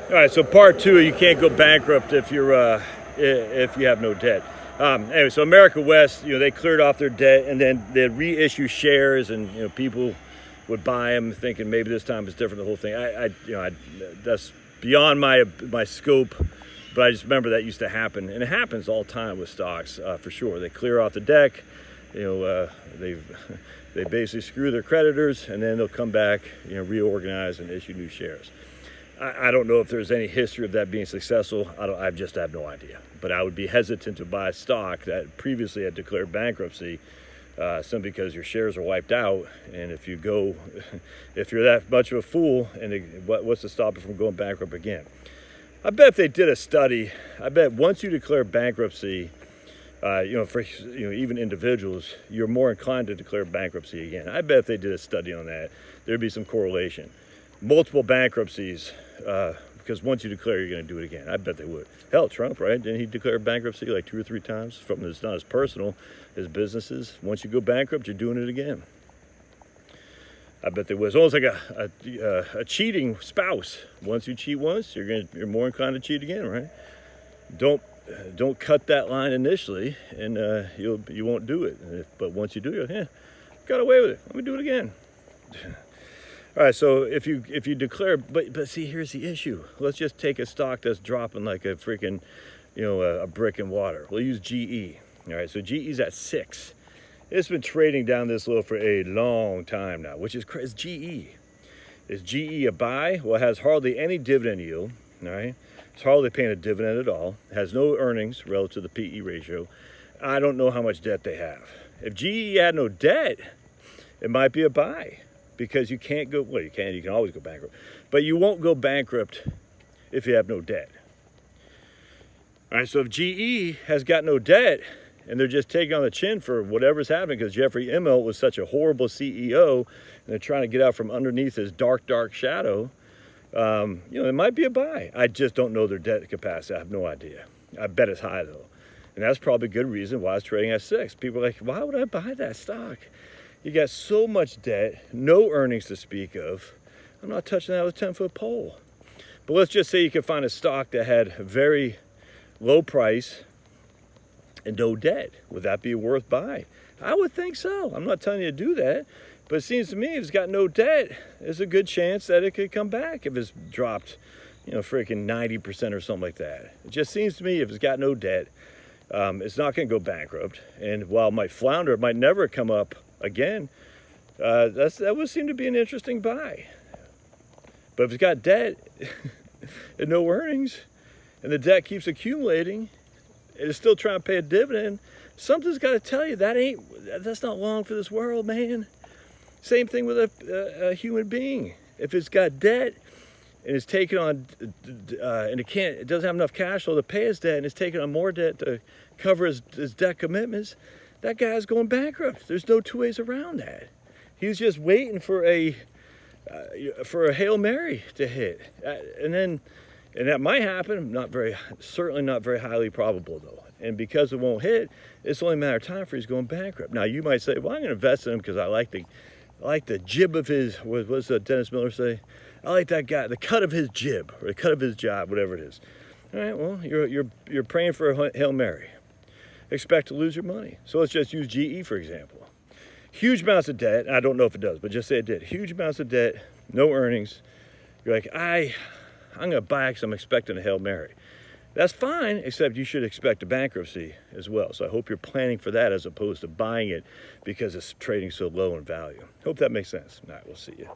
All right, so part two, you can't go bankrupt if you have no debt. Anyway, so America West, they cleared off their debt and then they'd reissue shares, and people would buy them, thinking maybe this time it's different. The whole thing, that's beyond my scope, but I just remember that used to happen, and it happens all the time with stocks for sure. They clear off the deck, they basically screw their creditors, and then they'll come back, reorganize and issue new shares. I don't know if there's any history of that being successful. I just have no idea. But I would be hesitant to buy stock that previously had declared bankruptcy, simply because your shares are wiped out. And if you're that much of a fool, and what's to stop it from going bankrupt again? I bet if they did a study, I bet once you declare bankruptcy, for even individuals, you're more inclined to declare bankruptcy again. I bet if they did a study on that, there'd be some correlation. Multiple bankruptcies, because once you declare, you're going to do it again. I bet they would. Hell, Trump, right? Didn't he declare bankruptcy like 2 or 3 times? From it's not as personal as businesses. Once you go bankrupt, you're doing it again. I bet they would. It's almost like a cheating spouse. Once you cheat once, you're more inclined to cheat again, right? Don't cut that line initially, and you won't do it. But once you do, you're like, got away with it. Let me do it again. All right, so if you declare, but see, here's the issue. Let's just take a stock that's dropping like a freaking, a brick in water. We'll use GE. All right, so GE's at 6. It's been trading down this low for a long time now, which is crazy. GE. Is GE a buy? Well, it has hardly any dividend yield. All right, it's hardly paying a dividend at all. It has no earnings relative to the PE ratio. I don't know how much debt they have. If GE had no debt, it might be a buy. Because you can't go, well, you can always go bankrupt. But you won't go bankrupt if you have no debt. All right, so if GE has got no debt, and they're just taking on the chin for whatever's happening, because Jeffrey Immelt was such a horrible CEO, and they're trying to get out from underneath his dark, dark shadow, it might be a buy. I just don't know their debt capacity. I have no idea. I bet it's high, though. And that's probably a good reason why it's trading at 6. People are like, why would I buy that stock? You got so much debt, no earnings to speak of. I'm not touching that with a 10-foot pole. But let's just say you could find a stock that had a very low price and no debt. Would that be a worth buy? I would think so. I'm not telling you to do that. But it seems to me if it's got no debt, there's a good chance that it could come back if it's dropped, freaking 90% or something like that. It just seems to me if it's got no debt, it's not going to go bankrupt. And while it might flounder, it might never come up again, that would seem to be an interesting buy. But if it's got debt and no earnings, and the debt keeps accumulating, and it's still trying to pay a dividend, something's got to tell you that's not long for this world, man. Same thing with a human being. If it's got debt and it's taking on, and it doesn't have enough cash flow to pay his debt, and it's taking on more debt to cover his debt commitments, that guy's going bankrupt. There's no 2 ways around that. He's just waiting for a Hail Mary to hit, and that might happen. Certainly not very highly probable though. And because it won't hit, it's only a matter of time for he's going bankrupt. Now you might say, well, I'm going to invest in him because I like the jib of his. What's Dennis Miller say? I like that guy, the cut of his jib or the cut of his job, whatever it is. All right. Well, you're praying for a Hail Mary. Expect to lose your money. So let's just use GE, for example. Huge amounts of debt. I don't know if it does, but just say it did. Huge amounts of debt, no earnings. You're like, I'm going to buy because I'm expecting a Hail Mary. That's fine, except you should expect a bankruptcy as well. So I hope you're planning for that as opposed to buying it because it's trading so low in value. Hope that makes sense. All right, we'll see you.